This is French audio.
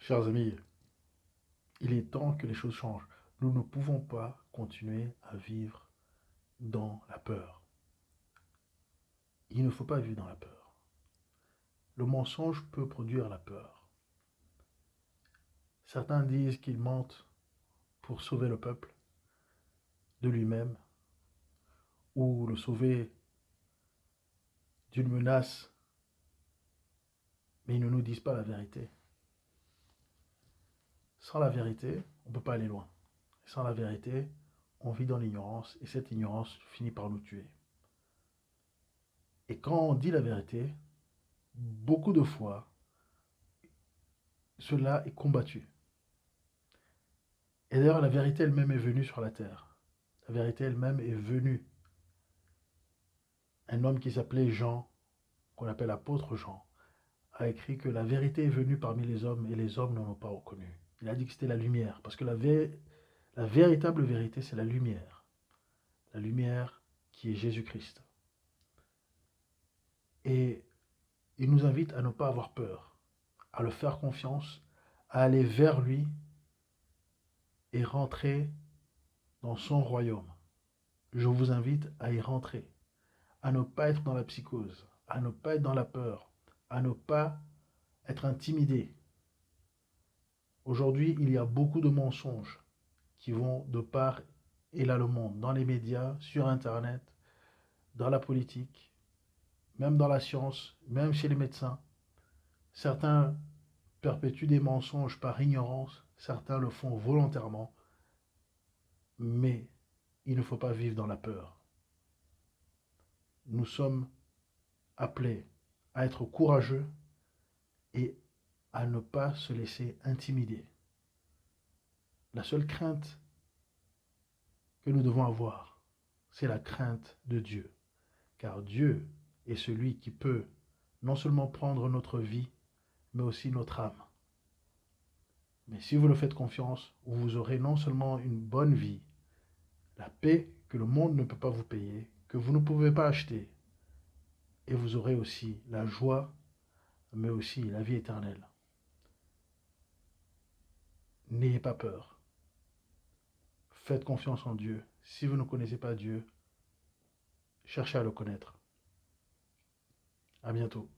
Chers amis, il est temps que les choses changent. Nous ne pouvons pas continuer à vivre dans la peur. Il ne faut pas vivre dans la peur. Le mensonge peut produire la peur. Certains disent qu'ils mentent pour sauver le peuple de lui-même ou le sauver d'une menace, mais ils ne nous disent pas la vérité. Sans la vérité, on ne peut pas aller loin. Sans la vérité, on vit dans l'ignorance et cette ignorance finit par nous tuer. Et quand on dit la vérité, beaucoup de fois, cela est combattu. Et d'ailleurs, la vérité elle-même est venue sur la terre. La vérité elle-même est venue. Un homme qui s'appelait Jean, qu'on appelle apôtre Jean, a écrit que la vérité est venue parmi les hommes et les hommes n'en ont pas reconnu. Il a dit que c'était la lumière, parce que la véritable vérité, c'est la lumière. La lumière qui est Jésus-Christ. Et il nous invite à ne pas avoir peur, à le faire confiance, à aller vers lui et rentrer dans son royaume. Je vous invite à y rentrer, à ne pas être dans la psychose, à ne pas être dans la peur, à ne pas être intimidé. Aujourd'hui, il y a beaucoup de mensonges qui vont de part et là le monde, dans les médias, sur Internet, dans la politique, même dans la science, même chez les médecins. Certains perpétuent des mensonges par ignorance, certains le font volontairement, mais il ne faut pas vivre dans la peur. Nous sommes appelés à être courageux et à ne pas se laisser intimider. La seule crainte que nous devons avoir, c'est la crainte de Dieu. Car Dieu est celui qui peut non seulement prendre notre vie, mais aussi notre âme. Mais si vous le faites confiance, vous aurez non seulement une bonne vie, la paix que le monde ne peut pas vous payer, que vous ne pouvez pas acheter, et vous aurez aussi la joie, mais aussi la vie éternelle. N'ayez pas peur. Faites confiance en Dieu. Si vous ne connaissez pas Dieu, cherchez à le connaître. À bientôt.